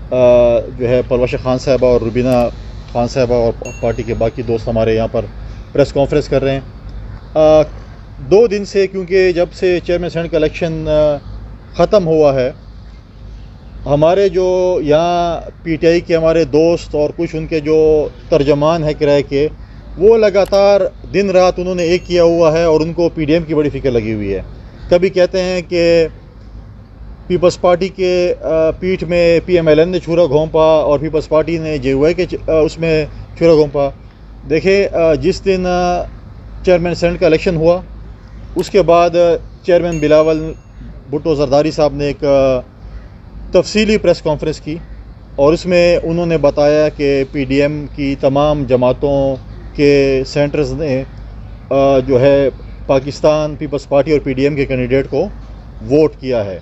جو ہے پرورش خان صاحبہ اور روبینہ خان صاحبہ اور پارٹی کے باقی دوست ہمارے یہاں پر پریس کانفرنس کر رہے ہیں. 2 دن سے کیونکہ جب سے چیئرمین سینٹ کا الیکشن ختم ہوا ہے، ہمارے جو یہاں پی ٹی آئی کے ہمارے دوست اور کچھ ان کے جو ترجمان ہیں کرائے کے، وہ لگاتار دن رات انہوں نے ایک کیا ہوا ہے اور ان کو پی ڈی ایم کی بڑی فکر لگی ہوئی ہے. کبھی کہتے ہیں کہ پیپلز پارٹی کے پیٹھ میں پی ایم ایل این نے چھرا گھونپا اور پیپلز پارٹی نے جے او اے کے اس میں چھرا گھونپا. دیکھیں، جس دن چیئرمین سینٹ کا الیکشن ہوا اس کے بعد چیئرمین بلاول بھٹو زرداری صاحب نے ایک تفصیلی پریس کانفرنس کی اور اس میں انہوں نے بتایا کہ پی ڈی ایم کی تمام جماعتوں کے سینٹرز نے جو ہے پاکستان پیپلز پارٹی اور پی ڈی ایم کے کینڈیڈیٹ کو ووٹ کیا ہے.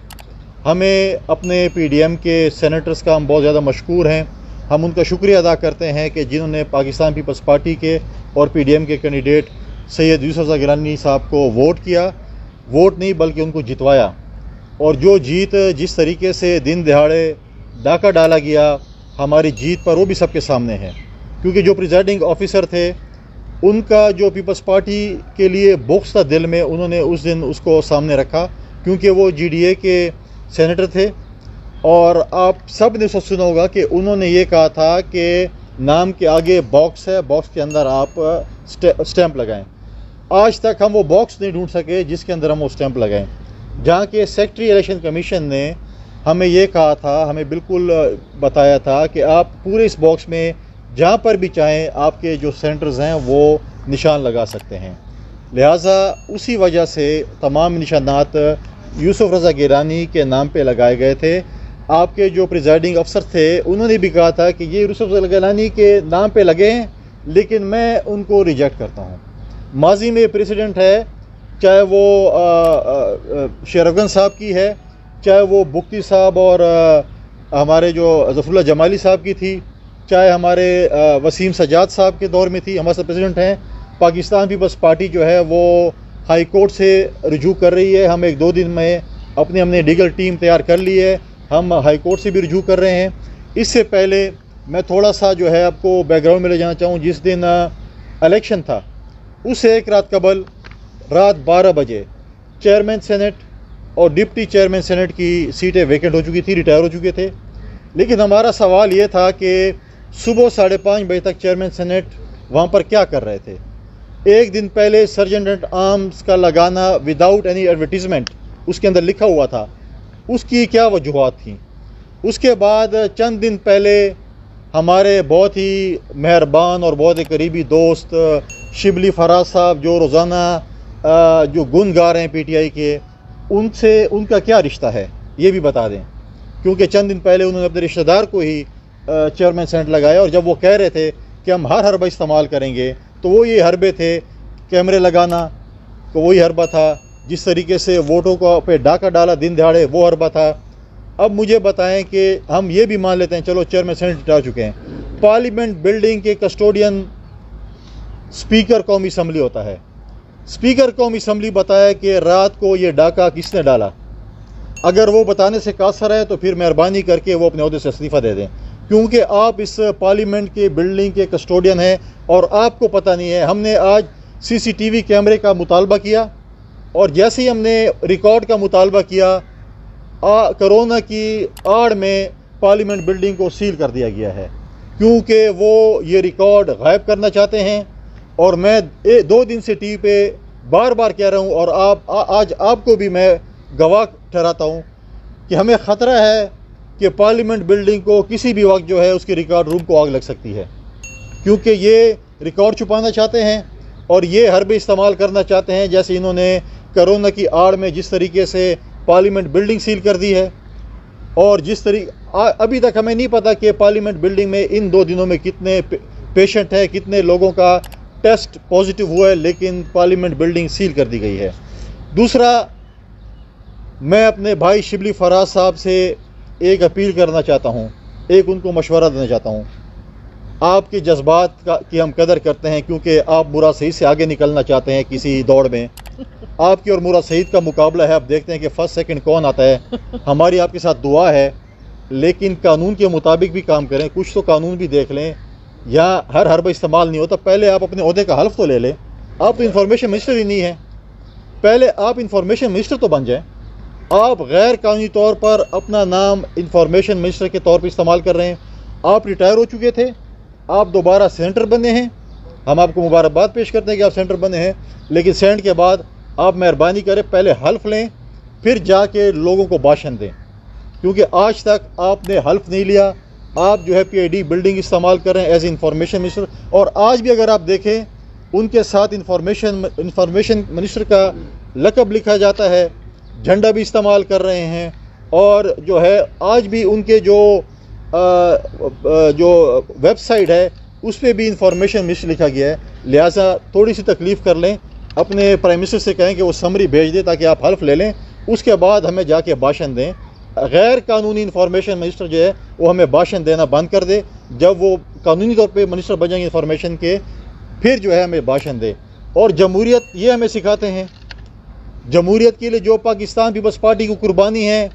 ہمیں اپنے پی ڈی ایم کے سینیٹرز کا ہم بہت زیادہ مشکور ہیں. ہم ان کا شکریہ ادا کرتے ہیں کہ جنہوں نے پاکستان پیپلز پارٹی کے اور پی ڈی ایم کے کینڈیڈیٹ سید یوسف رضا گیلانی صاحب کو ووٹ کیا. ووٹ نہیں بلکہ ان کو جتوایا. اور جو جیت جس طریقے سے دن دہاڑے ڈاکہ ڈالا گیا ہماری جیت پر، وہ بھی سب کے سامنے ہے. کیونکہ جو پریزائڈنگ آفیسر تھے ان کا جو پیپلز پارٹی کے لیے بغض تھا دل میں، انہوں نے اس دن اس کو سامنے رکھا کیونکہ وہ جی ڈی اے کے سینیٹر تھے. اور آپ سب نے سنا ہوگا کہ انہوں نے یہ کہا تھا کہ نام کے آگے باکس ہے، باکس کے اندر آپ سٹیمپ لگائیں. آج تک ہم وہ باکس نہیں ڈھونڈ سکے جس کے اندر ہم وہ سٹیمپ لگائیں، جہاں کہ سیکٹری الیکشن کمیشن نے ہمیں یہ کہا تھا، ہمیں بالکل بتایا تھا کہ آپ پورے اس باکس میں جہاں پر بھی چاہیں آپ کے جو سینٹرز ہیں وہ نشان لگا سکتے ہیں. لہٰذا اسی وجہ سے تمام نشانات یوسف رضا گیلانی کے نام پہ لگائے گئے تھے. آپ کے جو پریزائڈنگ افسر تھے انہوں نے بھی کہا تھا کہ یہ یوسف رضا گیلانی کے نام پہ لگے ہیں، لیکن میں ان کو ریجیکٹ کرتا ہوں. ماضی میں پریسیڈنٹ ہے، چاہے وہ شیر افغان صاحب کی ہے، چاہے وہ بگٹی صاحب اور ہمارے جو ظفر اللہ جمالی صاحب کی تھی، چاہے ہمارے وسیم سجاد صاحب کے دور میں تھی. ہمارے ساتھ پریزیڈنٹ ہیں. پاکستان پیپلز پارٹی جو ہے وہ ہائی کورٹ سے رجوع کر رہی ہے. ہم 1-2 دن میں ہم نے لیگل ٹیم تیار کر لی ہے. ہم ہائی کورٹ سے بھی رجوع کر رہے ہیں. اس سے پہلے میں تھوڑا سا جو ہے آپ کو بیک گراؤنڈ میں لے جانا چاہوں. جس دن الیکشن تھا اس سے ایک رات قبل رات 12 بجے چیئرمین سینٹ اور ڈپٹی چیئرمین سینٹ کی سیٹیں ویکنٹ ہو چکی تھی، ریٹائر ہو چکے تھے. لیکن ہمارا سوال یہ تھا کہ صبح 5:30 بجے تک چیئرمین سینٹ وہاں پر کیا کر رہے تھے. ایک دن پہلے سرجنٹ ایٹ آرمز کا لگانا وداؤٹ اینی ایڈورٹیزمنٹ اس کے اندر لکھا ہوا تھا، اس کی کیا وجوہات تھیں. اس کے بعد چند دن پہلے ہمارے بہت ہی مہربان اور بہت ہی قریبی دوست شبلی فراز صاحب جو روزانہ جو گن گا رہے ہیں پی ٹی آئی کے، ان سے ان کا کیا رشتہ ہے یہ بھی بتا دیں. کیونکہ چند دن پہلے انہوں نے اپنے رشتہ دار کو ہی چیئرمین سینٹ لگایا، اور جب وہ کہہ رہے تھے کہ ہم ہر حربہ استعمال کریں گے تو وہ یہ حربے تھے. کیمرے لگانا تو وہی حربہ تھا، جس طریقے سے ووٹوں کو پہ ڈاکہ ڈالا دن دہاڑے وہ حربہ تھا. اب مجھے بتائیں کہ ہم یہ بھی مان لیتے ہیں چلو چیئرمین سینٹ ہٹا چکے ہیں، پارلیمنٹ بلڈنگ کے کسٹوڈین اسپیکر قومی اسمبلی ہوتا ہے. اسپیکر قومی اسمبلی بتایا کہ رات کو یہ ڈاکہ کس نے ڈالا. اگر وہ بتانے سے قاصر ہے تو پھر مہربانی کر کے وہ اپنے عہدے سے استعفیٰ دے دیں، کیونکہ آپ اس پارلیمنٹ کے بلڈنگ کے کسٹوڈین ہیں اور آپ کو پتہ نہیں ہے. ہم نے آج سی سی ٹی وی کیمرے کا مطالبہ کیا، اور جیسے ہی ہم نے ریکارڈ کا مطالبہ کیا، کرونا کی آڑ میں پارلیمنٹ بلڈنگ کو سیل کر دیا گیا ہے، کیونکہ وہ یہ ریکارڈ غائب کرنا چاہتے ہیں. اور میں 2 دن سے ٹی وی پہ بار بار کہہ رہا ہوں، اور آج آپ کو بھی میں گواہ ٹھہراتا ہوں کہ ہمیں خطرہ ہے کہ پارلیمنٹ بلڈنگ کو کسی بھی وقت جو ہے اس کے ریکارڈ روم کو آگ لگ سکتی ہے، کیونکہ یہ ریکارڈ چھپانا چاہتے ہیں اور یہ حربے استعمال کرنا چاہتے ہیں، جیسے انہوں نے کرونا کی آڑ میں جس طریقے سے پارلیمنٹ بلڈنگ سیل کر دی ہے. اور جس طریقے ابھی تک ہمیں نہیں پتہ کہ پارلیمنٹ بلڈنگ میں ان 2 دنوں میں کتنے پیشنٹ ہیں، کتنے لوگوں کا ٹیسٹ پازیٹیو ہوا ہے، لیکن پارلیمنٹ بلڈنگ سیل کر دی گئی ہے. دوسرا، میں اپنے بھائی شبلی فراز صاحب سے ایک اپیل کرنا چاہتا ہوں، ایک ان کو مشورہ دینا چاہتا ہوں. آپ کے جذبات کی ہم قدر کرتے ہیں، کیونکہ آپ مراد سعید سے آگے نکلنا چاہتے ہیں کسی دوڑ میں. آپ کی اور مراد سعید کا مقابلہ ہے، اب دیکھتے ہیں کہ فرسٹ سیکنڈ کون آتا ہے. ہماری آپ کے ساتھ دعا ہے لیکن قانون کے مطابق بھی کام کریں، کچھ تو قانون بھی دیکھ لیں. یا ہر حربہ استعمال نہیں ہوتا. پہلے آپ اپنے عہدے کا حلف تو لے لیں. آپ تو انفارمیشن منسٹر ہی نہیں ہیں. پہلے آپ انفارمیشن منسٹر تو بن جائیں. آپ غیر قانونی طور پر اپنا نام انفارمیشن منسٹر کے طور پر استعمال کر رہے ہیں. آپ ریٹائر ہو چکے تھے، آپ دوبارہ سینٹر بنے ہیں. ہم آپ کو مبارکباد پیش کرتے ہیں کہ آپ سینٹر بنے ہیں، لیکن سینٹ کے بعد آپ مہربانی کریں پہلے حلف لیں، پھر جا کے لوگوں کو بھاشن دیں. کیونکہ آج تک آپ نے حلف نہیں لیا. آپ جو ہے پی آئی ڈی بلڈنگ استعمال کر رہے ہیں ایز انفارمیشن منسٹر. اور آج بھی اگر آپ دیکھیں ان کے ساتھ انفارمیشن منسٹر کا لقب لکھا جاتا ہے، جھنڈا بھی استعمال کر رہے ہیں. اور جو ہے آج بھی ان کے جو ویب سائٹ ہے اس پہ بھی انفارمیشن منسٹر لکھا گیا ہے. لہٰذا تھوڑی سی تکلیف کر لیں، اپنے پرائم منسٹر سے کہیں کہ وہ سمری بھیج دے تاکہ آپ حلف لے لیں، اس کے بعد ہمیں جا کے بھاشن دیں. غیر قانونی انفارمیشن منسٹر جو ہے وہ ہمیں بھاشن دینا بند کر دے. جب وہ قانونی طور پہ منسٹر بن جائیں گے انفارمیشن کے، پھر جو ہے ہمیں بھاشن دے. اور جمہوریت یہ ہمیں سکھاتے ہیں. جمہوریت کے لیے جو پاکستان پیپلز پارٹی کی قربانی ہے،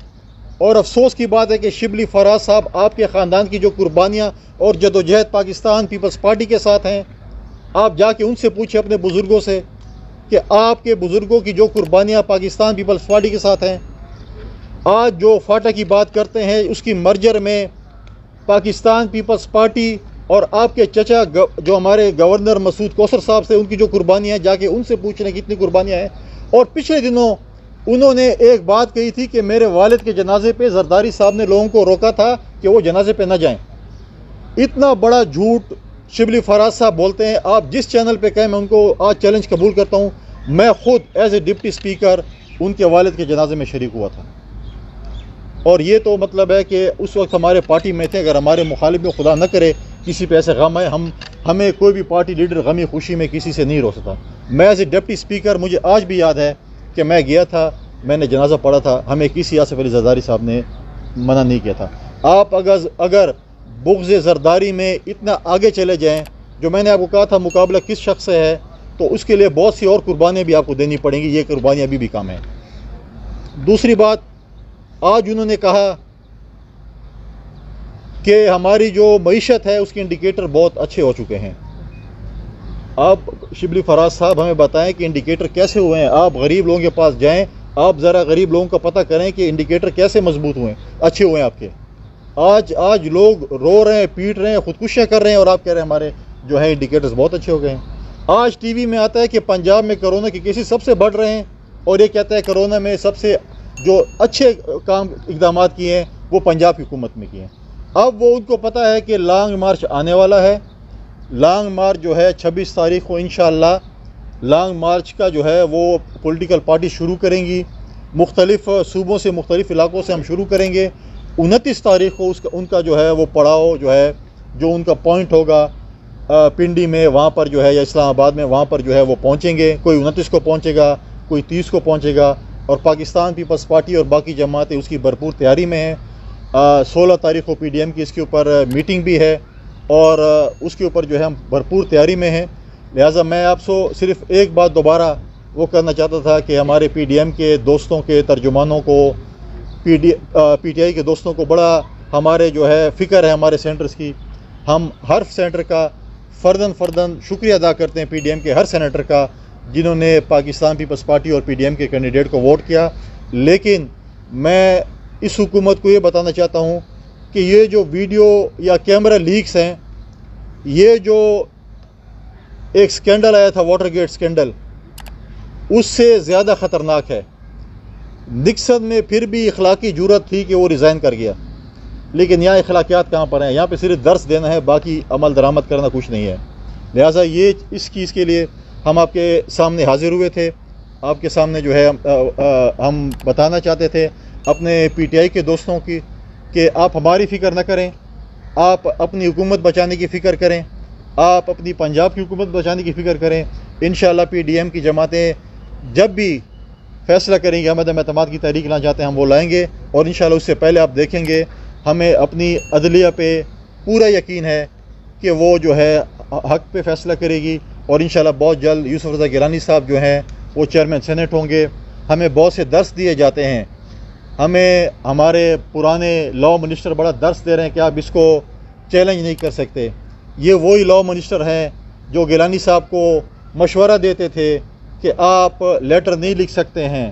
اور افسوس کی بات ہے کہ شبلی فراز صاحب آپ کے خاندان کی جو قربانیاں اور جدوجہد پاکستان پیپلز پارٹی کے ساتھ ہیں، آپ جا کے ان سے پوچھیں اپنے بزرگوں سے کہ آپ کے بزرگوں کی جو قربانیاں پاکستان پیپلز پارٹی کے ساتھ ہیں. آج جو فاٹا کی بات کرتے ہیں اس کی مرجر میں پاکستان پیپلز پارٹی اور آپ کے چچا جو ہمارے گورنر مسعود کوثر صاحب سے ان کی جو قربانیاں ہیں، جا کے ان سے پوچھ لیں کتنی قربانیاں ہیں. اور پچھلے دنوں انہوں نے ایک بات کہی تھی کہ میرے والد کے جنازے پہ زرداری صاحب نے لوگوں کو روکا تھا کہ وہ جنازے پہ نہ جائیں. اتنا بڑا جھوٹ شبلی فراز صاحب بولتے ہیں. آپ جس چینل پہ کہیں میں ان کو آج چیلنج قبول کرتا ہوں. میں خود ایز اے ڈپٹی اسپیکر ان کے والد کے جنازے میں شریک ہوا تھا. اور یہ تو مطلب ہے کہ اس وقت ہمارے پارٹی میں تھے. اگر ہمارے مخالف میں خدا نہ کرے کسی پہ ایسے غم ہے، ہمیں کوئی بھی پارٹی لیڈر غمی خوشی میں کسی سے نہیں رو سکتا. میں ایز اے ڈپٹی اسپیکر مجھے آج بھی یاد ہے کہ میں گیا تھا، میں نے جنازہ پڑھا تھا. ہمیں کسی آصف علی زرداری صاحب نے منع نہیں کیا تھا. آپ اگر بغض زرداری میں اتنا آگے چلے جائیں، جو میں نے آپ کو کہا تھا مقابلہ کس شخص سے ہے، تو اس کے لیے بہت سی اور قربانیاں بھی آپ کو دینی پڑیں گی. یہ قربانیاں ابھی بھی کم ہیں. دوسری بات، آج انہوں نے کہا کہ ہماری جو معیشت ہے اس کے انڈیکیٹر بہت اچھے ہو چکے ہیں. آپ شبلی فراز صاحب ہمیں بتائیں کہ انڈیکیٹر کیسے ہوئے ہیں. آپ غریب لوگوں کے پاس جائیں، آپ ذرا غریب لوگوں کا پتہ کریں کہ انڈیکیٹر کیسے مضبوط ہوئے ہیں، اچھے ہوئے ہیں آپ کے. آج لوگ رو رہے ہیں، پیٹ رہے ہیں، خودکشیاں کر رہے ہیں، اور آپ کہہ رہے ہیں ہمارے جو ہے انڈیکیٹرز بہت اچھے ہو گئے ہیں. آج ٹی وی میں آتا ہے کہ پنجاب میں کرونا کے کیسز سب سے بڑھ رہے ہیں، اور یہ کہتا ہے کرونا میں سب سے جو اچھے اقدامات کیے ہیں وہ پنجاب کی حکومت میں کیے ہیں. اب وہ ان کو پتہ ہے کہ لانگ مارچ آنے والا ہے. لانگ مارچ جو ہے 26 تاریخ کو انشاءاللہ لانگ مارچ کا جو ہے وہ پولیٹیکل پارٹی شروع کریں گی. مختلف صوبوں سے، مختلف علاقوں سے ہم شروع کریں گے. 29 تاریخ کو ان کا جو ہے وہ پڑاؤ جو ہے، جو ان کا پوائنٹ ہوگا پنڈی میں، وہاں پر جو ہے، یا اسلام آباد میں، وہاں پر جو ہے وہ پہنچیں گے. کوئی 29 کو پہنچے گا، کوئی 30 کو پہنچے گا. اور پاکستان پیپلز پارٹی اور باقی جماعتیں اس کی بھرپور تیاری میں ہیں. 16 تاریخ کو پی ڈی ایم کی اس کے اوپر میٹنگ بھی ہے، اور اس کے اوپر جو ہے ہم بھرپور تیاری میں ہیں. لہٰذا میں آپ سے صرف ایک بات دوبارہ وہ کرنا چاہتا تھا کہ ہمارے پی ڈی ایم کے دوستوں کے ترجمانوں کو، پی ٹی آئی کے دوستوں کو بڑا ہمارے جو ہے فکر ہے ہمارے سینٹرز کی. ہم ہر سینٹر کا فرداً شکریہ ادا کرتے ہیں، پی ڈی ایم کے ہر سینیٹر کا جنہوں نے پاکستان پیپلز پارٹی اور پی ڈی ایم کے کینڈیڈیٹ کو ووٹ کیا. لیکن میں اس حکومت کو یہ بتانا چاہتا ہوں کہ یہ جو ویڈیو یا کیمرہ لیکس ہیں، یہ جو ایک سکینڈل آیا تھا، واٹر گیٹ سکینڈل، اس سے زیادہ خطرناک ہے. نکسن میں پھر بھی اخلاقی جرأت تھی کہ وہ ریزائن کر گیا، لیکن یہاں اخلاقیات کہاں پر ہیں؟ یہاں پہ صرف درس دینا ہے، باقی عمل درآمد کرنا کچھ نہیں ہے. لہٰذا اس چیز کے لیے ہم آپ کے سامنے حاضر ہوئے تھے. آپ کے سامنے جو ہے ہم بتانا چاہتے تھے اپنے پی ٹی آئی کے دوستوں کی کہ آپ ہماری فکر نہ کریں، آپ اپنی حکومت بچانے کی فکر کریں، آپ اپنی پنجاب کی حکومت بچانے کی فکر کریں. انشاءاللہ پی ڈی ایم کی جماعتیں جب بھی فیصلہ کریں گے، عدم اعتماد کی تحریک لانا چاہتے ہیں، ہم وہ لائیں گے. اور انشاءاللہ اس سے پہلے آپ دیکھیں گے ہمیں اپنی عدلیہ پہ پورا یقین ہے کہ وہ جو ہے حق پہ فیصلہ کرے گی. اور انشاءاللہ بہت جلد یوسف رضا گیلانی صاحب جو ہیں وہ چیئرمین سینٹ ہوں گے. ہمیں بہت سے درس دیے جاتے ہیں ہمیں ہمارے پرانے لاء منسٹر بڑا درس دے رہے ہیں کہ آپ اس کو چیلنج نہیں کر سکتے. یہ وہی لاء منسٹر ہیں جو گیلانی صاحب کو مشورہ دیتے تھے کہ آپ لیٹر نہیں لکھ سکتے ہیں،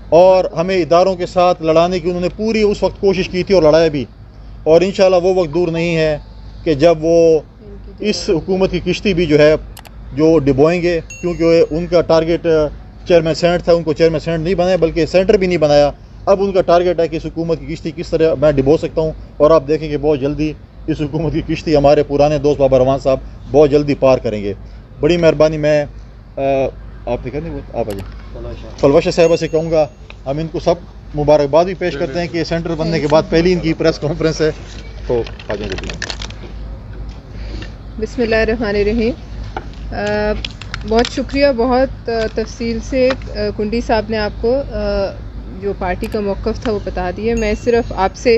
اور ہمیں اداروں کے ساتھ لڑانے کی انہوں نے پوری اس وقت کوشش کی تھی اور لڑایا بھی. اور انشاءاللہ وہ وقت دور نہیں ہے کہ جب وہ اس حکومت کی کشتی بھی جو ہے جو ڈبوئیں گے، کیونکہ ان کا ٹارگیٹ چیئرمین سینٹ تھا. ان کو چیئرمین سینٹ نہیں بنایا بلکہ سینٹر بھی نہیں بنایا. اب ان کا ٹارگیٹ ہے کہ اس حکومت کی کشتی کس طرح میں ڈبو سکتا ہوں، اور آپ دیکھیں کہ بہت جلدی اس حکومت کی کشتی ہمارے پرانے دوست بابا روان صاحب بہت جلدی پار کریں گے. بڑی مہربانی. میں آپ نے کرنی آپ فلوشہ صاحبہ سے کہوں گا، ہم ان کو سب مبارکباد بھی پیش کرتے ہیں کہ سینٹر بننے کے بعد پہلی ان کی پریس کانفرنس ہے. تو آ جائیں گے. بسم اللہ الرحمن الرحیم. بہت شکریہ. بہت تفصیل سے کنڈی صاحب نے آپ کو جو پارٹی کا موقف تھا وہ بتا دیا. میں صرف آپ سے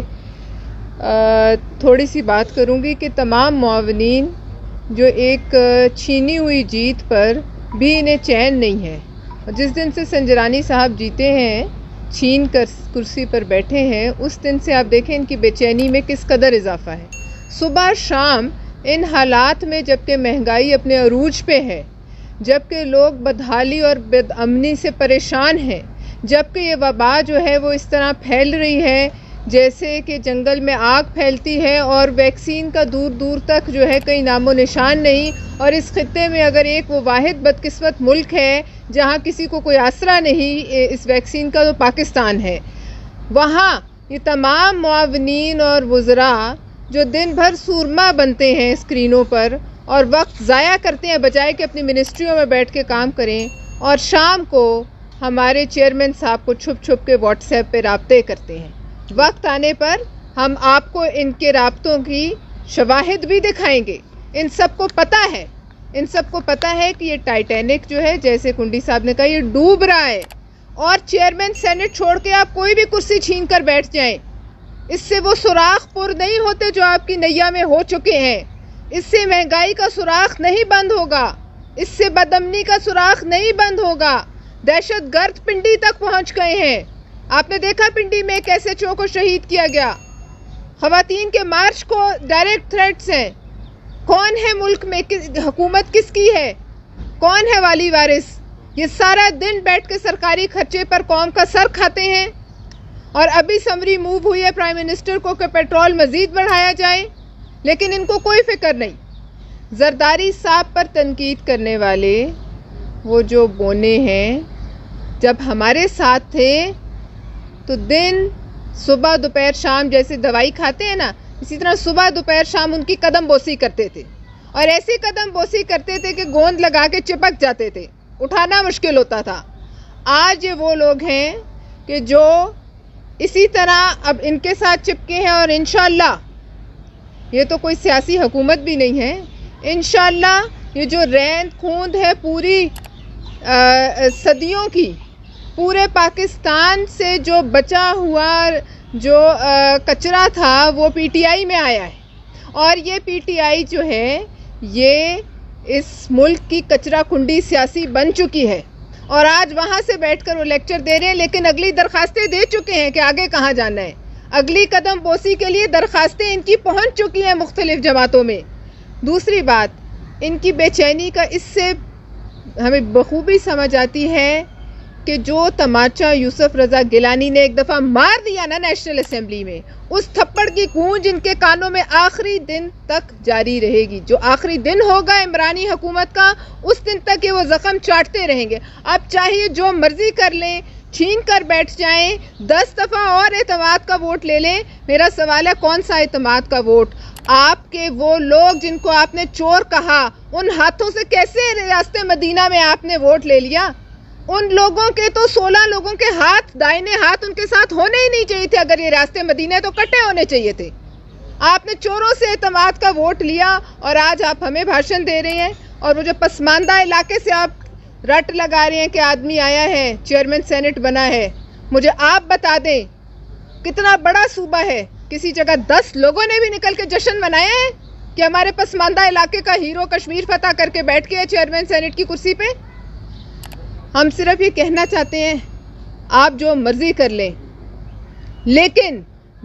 تھوڑی سی بات کروں گی کہ تمام معاونین جو ایک چھینی ہوئی جیت پر بھی انہیں چین نہیں ہے. جس دن سے سنجرانی صاحب جیتے ہیں، چھین کر کرسی پر بیٹھے ہیں، اس دن سے آپ دیکھیں ان کی بے چینی میں کس قدر اضافہ ہے. صبح شام ان حالات میں، جبکہ مہنگائی اپنے عروج پہ ہے، جبکہ لوگ بدحالی اور بد امنی سے پریشان ہیں، جبکہ یہ وبا جو ہے وہ اس طرح پھیل رہی ہے جیسے کہ جنگل میں آگ پھیلتی ہے، اور ویکسین کا دور دور تک جو ہے کوئی نام و نشان نہیں. اور اس خطے میں اگر ایک وہ واحد بدقسمت ملک ہے جہاں کسی کو کوئی آسرا نہیں اس ویکسین کا، تو پاکستان ہے. وہاں یہ تمام معاونین اور وزراء جو دن بھر سورما بنتے ہیں اسکرینوں پر اور وقت ضائع کرتے ہیں بجائے کہ اپنی منسٹریوں میں بیٹھ کے کام کریں، اور شام کو ہمارے چیئرمین صاحب کو چھپ چھپ کے واٹس ایپ پہ رابطے کرتے ہیں. وقت آنے پر ہم آپ کو ان کے رابطوں کی شواہد بھی دکھائیں گے. ان سب کو پتہ ہے کہ یہ ٹائٹینک جو ہے، جیسے کنڈی صاحب نے کہا، یہ ڈوب رہا ہے. اور چیئرمین سینٹ چھوڑ کے آپ کوئی بھی کرسی چھین کر بیٹھ جائیں، اس سے وہ سوراخ پر نہیں ہوتے جو آپ کی نیا میں ہو چکے ہیں. اس سے مہنگائی کا سوراخ نہیں بند ہوگا، اس سے بدامنی کا سوراخ نہیں بند ہوگا. دہشت گرد پنڈی تک پہنچ گئے ہیں. آپ نے دیکھا پنڈی میں ایک ایس ایچ او کو شہید کیا گیا. خواتین کے مارچ کو ڈائریکٹ تھریٹس ہیں. کون ہے ملک میں، حکومت کس کی ہے، کون ہے والی وارث؟ یہ سارا دن بیٹھ کے سرکاری خرچے پر قوم کا سر کھاتے ہیں. اور ابھی سمری موو ہوئی ہے پرائم منسٹر کو کہ پیٹرول مزید بڑھایا جائے، لیکن ان کو کوئی فکر نہیں. زرداری صاحب پر تنقید کرنے والے وہ جو بونے ہیں، جب ہمارے ساتھ تھے تو دن صبح دوپہر شام جیسے دوائی کھاتے ہیں نا، اسی طرح صبح دوپہر شام ان کی قدم بوسی کرتے تھے. اور ایسی قدم بوسی کرتے تھے کہ گوند لگا کے چپک جاتے تھے، اٹھانا مشکل ہوتا تھا. آج یہ وہ لوگ ہیں کہ جو اسی طرح اب ان کے ساتھ چپکے ہیں، اور انشاءاللہ یہ تو کوئی سیاسی حکومت بھی نہیں ہے. انشاءاللہ یہ جو ریند کھوند ہے پوری صدیوں کی، پورے پاکستان سے جو بچا ہوا جو کچرا تھا وہ پی ٹی آئی میں آیا ہے. اور یہ پی ٹی آئی جو ہے یہ اس ملک کی کچرا کنڈی سیاسی بن چکی ہے. اور آج وہاں سے بیٹھ کر وہ لیکچر دے رہے ہیں، لیکن اگلی درخواستیں دے چکے ہیں کہ آگے کہاں جانا ہے. اگلی قدم بوسی کے لیے درخواستیں ان کی پہنچ چکی ہیں مختلف جماعتوں میں. دوسری بات، ان کی بے چینی کا اس سے ہمیں بخوبی سمجھ آتی ہے کہ جو تماچا یوسف رضا گیلانی نے ایک دفعہ مار دیا نا نیشنل اسمبلی میں، اس تھپڑ کی گونج ان کے کانوں میں آخری دن تک جاری رہے گی. جو آخری دن ہوگا عمرانی حکومت کا، اس دن تک یہ وہ زخم چاٹتے رہیں گے. اب چاہیے جو مرضی کر لیں، چھین کر بیٹھ جائیں، 10 دفعہ اور اعتماد کا ووٹ لے لیں. میرا سوال ہے کون سا اعتماد کا ووٹ؟ آپ کے وہ لوگ جن کو آپ نے چور کہا، ان ہاتھوں سے کیسے ریاست مدینہ میں آپ نے ووٹ لے لیا؟ ان لوگوں کے تو 16 لوگوں کے ہاتھ، دائنے ہاتھ ان کے ساتھ ہونے ہی نہیں چاہیے تھے. اگر یہ راستے مدینہ تو کٹے ہونے چاہیے تھے. آپ نے چوروں سے اعتماد کا ووٹ لیا اور آج آپ ہمیں بھاشن دے رہے ہیں. اور وہ جو پسماندہ علاقے سے آپ رٹ لگا رہے ہیں کہ آدمی آیا ہے چیئرمین سینٹ بنا ہے، مجھے آپ بتا دیں کتنا بڑا صوبہ ہے، کسی جگہ 10 لوگوں نے بھی نکل کے جشن منایا ہے کہ ہمارے پسماندہ علاقے کا ہیرو کشمیر فتح کر کے بیٹھ گیا چیئرمین سینٹ کی کرسی پہ؟ ہم صرف یہ کہنا چاہتے ہیں آپ جو مرضی کر لیں، لیکن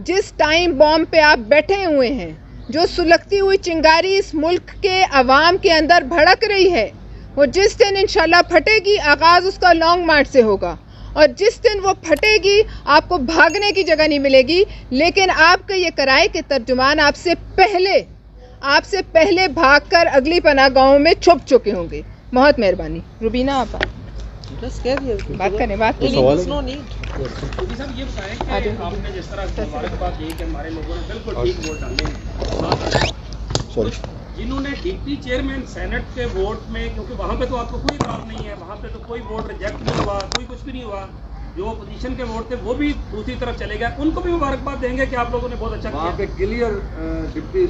جس ٹائم بام پہ آپ بیٹھے ہوئے ہیں، جو سلگتی ہوئی چنگاری اس ملک کے عوام کے اندر بھڑک رہی ہے، وہ جس دن انشاءاللہ پھٹے گی، آغاز اس کا لانگ مارچ سے ہوگا، اور جس دن وہ پھٹے گی آپ کو بھاگنے کی جگہ نہیں ملے گی. لیکن آپ کے یہ کرائے کے ترجمان آپ سے پہلے بھاگ کر اگلی پناہ گاہوں میں چھپ چکے ہوں گے. بہت مہربانی. روبینہ آپ بات کریں. صاحب یہ بتائیں کہ آپ نے جس طرح مبارکباد دی کہ ہمارے لوگوں نے بالکل ٹھیک ووٹ ڈالے، جنہوں نے ڈپٹی چیئرمین سینٹ کے ووٹ میں، کیونکہ وہاں پہ تو آپ کو کوئی اعتراض نہیں ہے، وہاں پہ تو کوئی ووٹ ریجیکٹ نہیں ہوا، کوئی کچھ بھی نہیں ہوا، جو اپوزیشن کے ووٹ تھے وہ بھی دوسری طرف چلے گئے، ان کو بھی مبارکباد دیں گے کہ آپ لوگوں نے بہت اچھا کیا. وہاں پہ کلیئر ڈپٹی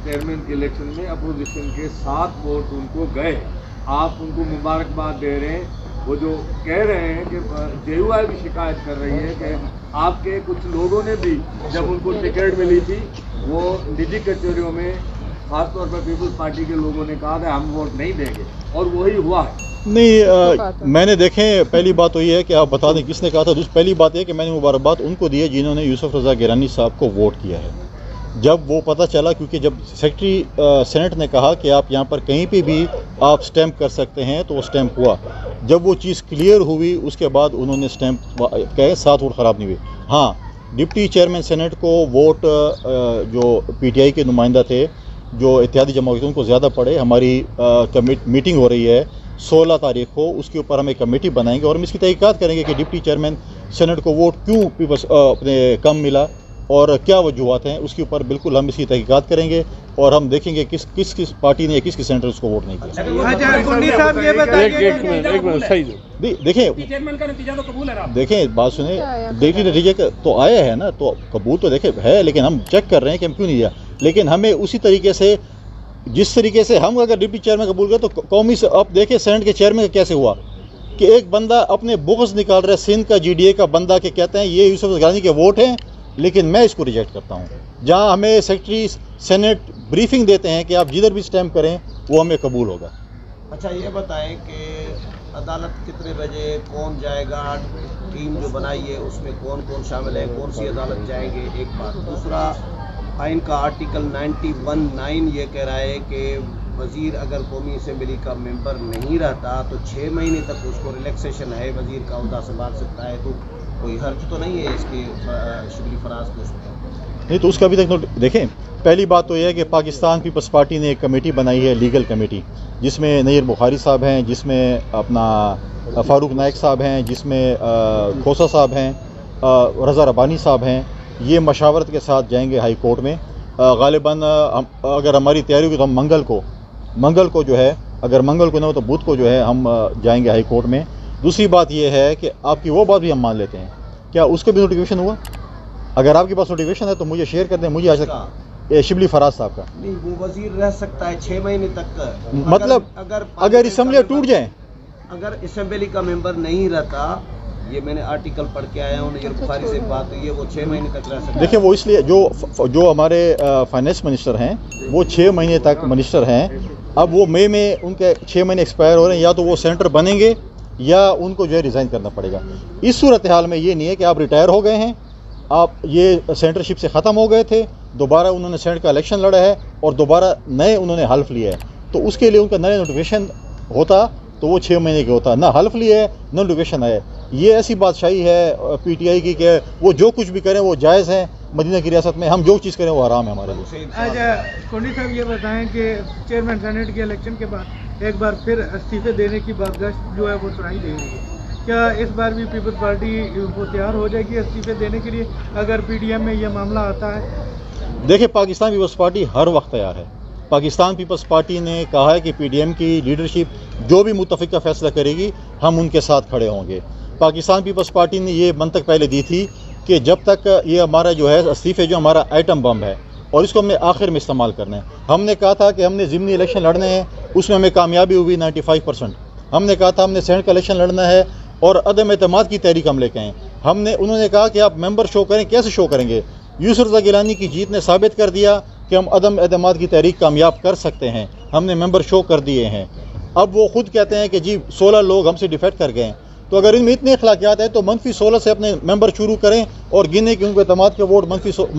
چیئرمین کے الیکشن میں اپوزیشن کے 7 ووٹ ان کو گئے. آپ ان کو مبارکباد دے رہے ہیں. وہ جو کہہ رہے ہیں کہ جے یو آئی بھی شکایت کر رہی ہے کہ آپ کے کچھ لوگوں نے بھی جب ان کو ٹکٹ ملی تھی وہ نجی کچہریوں میں، خاص طور پر پیپلز پارٹی کے لوگوں نے کہا کہ ہم ووٹ نہیں دیں گے، اور وہی ہوا ہے. نہیں، میں نے دیکھیں، پہلی بات تو یہ ہے کہ آپ بتا دیں کس نے کہا تھا. پہلی بات یہ کہ میں نے مبارکباد ان کو دی ہے جنہوں نے یوسف رضا گیلانی صاحب کو ووٹ کیا ہے. جب وہ پتہ چلا، کیونکہ جب سیکرٹری سینٹ نے کہا کہ آپ یہاں پر کہیں پہ بھی آپ سٹیمپ کر سکتے ہیں تو وہ سٹیمپ ہوا. جب وہ چیز کلیئر ہوئی اس کے بعد انہوں نے سٹیمپ کہے 7 ووٹ خراب نہیں ہوئے. ہاں، ڈپٹی چیئرمین سینٹ کو ووٹ جو پی ٹی آئی کے نمائندہ تھے، جو اتحادی جماعت، ان کو زیادہ پڑے. ہماری میٹنگ ہو رہی ہے 16 تاریخ کو، اس کے اوپر ہم ایک کمیٹی بنائیں گے اور ہم اس کی تحقیقات کریں گے کہ ڈپٹی چیئرمین سینٹ کو ووٹ کیوں اپنے کم ملا اور کیا وجوہات ہیں. اس کے اوپر بالکل ہم اس کی تحقیقات کریں گے اور ہم دیکھیں گے کس پارٹی نے کس سینٹر اس کو ووٹ نہیں کیا. دیکھیں بات سنیں، دیکھیں نتیجے تو آیا ہے نا، تو قبول تو دیکھیں ہے، لیکن ہم چیک کر رہے ہیں کہ ہم کیوں نہیں دیا. لیکن ہمیں اسی طریقے سے، جس طریقے سے ہم اگر ڈپٹی چیئرمین قبول کریں تو قومی سے آپ دیکھیں سینٹ کے چیئرمین کا کیسے ہوا کہ ایک بندہ اپنے بغض نکال رہا ہے سندھ کا جی ڈی اے کا بندہ، کہ کہتے ہیں یہ یوسف گیلانی کے ووٹ ہیں لیکن میں اس کو ریجیکٹ کرتا ہوں. جہاں ہمیں سیکرٹری سینٹ بریفنگ دیتے ہیں کہ آپ جدھر بھی سٹیمپ کریں وہ ہمیں قبول ہوگا. اچھا یہ بتائیں کہ عدالت کتنے بجے، کون جائے گا، ٹیم جو بنائی ہے اس میں کون کون شامل ہے، کون سی عدالت جائیں گے، ایک بات. دوسرا، آئین کا آرٹیکل 91(9) یہ کہہ رہا ہے کہ وزیر اگر قومی اسمبلی کا ممبر نہیں رہتا تو 6 مہینے تک اس کو ریلیکسیشن ہے، وزیر کا عہدہ سنبھال سکتا ہے. تو کوئی حرج تو نہیں ہے اس کے شبلی فراز کو؟ نہیں تو اس کا ابھی تک دیکھیں. پہلی بات تو یہ ہے کہ پاکستان پیپلز پارٹی نے ایک کمیٹی بنائی ہے، لیگل کمیٹی، جس میں نیر بخاری صاحب ہیں، جس میں اپنا فاروق نائک صاحب ہیں، جس میں کھوسا صاحب ہیں، رضا ربانی صاحب ہیں. یہ مشاورت کے ساتھ جائیں گے ہائی کورٹ میں. غالباً اگر ہماری تیاری ہوگی تو ہم منگل کو جو ہے، اگر منگل کو نہ ہو تو بدھ کو جو ہے ہم جائیں گے ہائی کورٹ میں. دوسری بات یہ ہے کہ آپ کی وہ بات بھی ہم مان لیتے ہیں، کیا اس کا بھی نوٹیفیکیشن ہوا؟ اگر آپ کے پاس نوٹیفیکیشن ہے تو مجھے شیئر کر دیں. مجھے آج تک شبلی فراز صاحب کا نہیں، وہ وزیر رہ سکتا ہے 6 مہینے تک. مطلب اگر اسمبلی ٹوٹ جائیں، اگر اسمبلی کا ممبر نہیں رہتا، یہ میں نے آرٹیکل پڑھ کے آیا ہوں، نیر بخاری سے بات ہوئی ہے، وہ 6 مہینے تک رہ سکتا ہے. دیکھیں وہ اس لیے جو ہمارے فائنانس منسٹر ہیں وہ 6 مہینے تک منسٹر ہیں. اب وہ مئی میں ان کے 6 مہینے ایکسپائر ہو رہے ہیں، یا تو وہ سینٹر بنیں گے یا ان کو جو ہے ریزائن کرنا پڑے گا. اس صورتحال میں یہ نہیں ہے کہ آپ ریٹائر ہو گئے ہیں، آپ یہ سینٹرشپ سے ختم ہو گئے تھے، دوبارہ انہوں نے سینٹ کا الیکشن لڑا ہے اور دوبارہ نئے انہوں نے حلف لیا ہے، تو اس کے لیے ان کا نئے نوٹیفیکیشن ہوتا تو وہ 6 مہینے کے ہوتا. نہ حلف لیا ہے نہ نوٹیفیکیشن ہے. یہ ایسی بادشاہی ہے پی ٹی آئی کی کہ وہ جو کچھ بھی کریں وہ جائز ہے. مدینہ کی ریاست میں ہم جو چیز کریں وہ حرام ہے ہمارے لیے. کونڈی صاحب یہ بتائیں کہ چیئرمین سینٹ کے الیکشن کے بعد ایک بار پھر استعفے دینے کی بازگشت جو ہے وہ سنائی دے رہی ہے. کیا اس بار بھی پیپلز پارٹی وہ تیار ہو جائے گی استعفے دینے کے لیے اگر پی ڈی ایم میں یہ معاملہ آتا ہے؟ دیکھیں پاکستان پیپلز پارٹی ہر وقت تیار ہے. پاکستان پیپلز پارٹی نے کہا ہے کہ پی ڈی ایم کی لیڈرشپ جو بھی متفقہ فیصلہ کرے گی ہم ان کے ساتھ کھڑے ہوں گے. پاکستان پیپلز پارٹی نے یہ منطق پہلے دی تھی کہ جب تک یہ ہمارا جو ہے استعفے جو ہمارا آئٹم بم ہے اور اس کو ہم نے آخر میں استعمال کرنا ہے. ہم نے کہا تھا کہ ہم نے ضمنی الیکشن لڑنے ہیں، اس میں ہمیں کامیابی ہوئی 95%. ہم نے کہا تھا ہم نے سینٹ کا الیکشن لڑنا ہے اور عدم اعتماد کی تحریک ہم لے کے آئے. انہوں نے کہا کہ آپ ممبر شو کریں. کیسے شو کریں گے؟ یوسف رضا گیلانی کی جیت نے ثابت کر دیا کہ ہم عدم اعتماد کی تحریک کامیاب کر سکتے ہیں. ہم نے ممبر شو کر دیے ہیں. اب وہ خود کہتے ہیں کہ جی 16 لوگ ہم سے ڈیفیکٹ کر گئے ہیں. تو اگر ان میں اتنے اخلاقیات ہیں تو -16 سے اپنے ممبر شروع کریں اور گنے کہ ان کو اعتماد کے ووٹ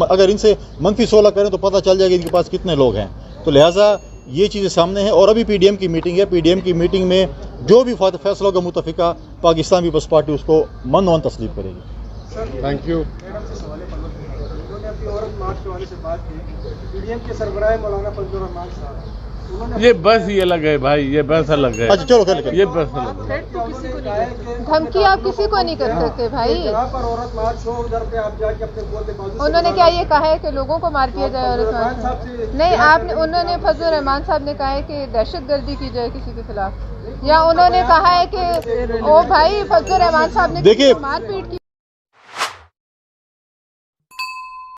اگر ان سے -16 کریں تو پتہ چل جائے گا ان کے پاس کتنے لوگ ہیں. تو لہٰذا یہ چیزیں سامنے ہیں. اور ابھی PDM کی میٹنگ ہے. PDM کی میٹنگ میں جو بھی فیصلہ ہوگا متفقہ پاکستان پیپلز پارٹی اس کو من ون تسلیم کرے گی. Thank you. یہ بس یہ الگ ہے بھائی, یہ بس الگ ہے. اچھا چلو کر یہ بس الگ ہے. دھمکی آپ کسی کو نہیں کر سکتے بھائی. انہوں نے کیا یہ کہا ہے کہ لوگوں کو مار دیا جائے عورت مارچ؟ نہیں, انہوں نے فضل الرحمان صاحب نے کہا ہے کہ دہشت گردی کی جائے کسی کے خلاف, یا انہوں نے کہا ہے کہ او بھائی فضل الرحمان صاحب نے دیکھیے مار پیٹ کی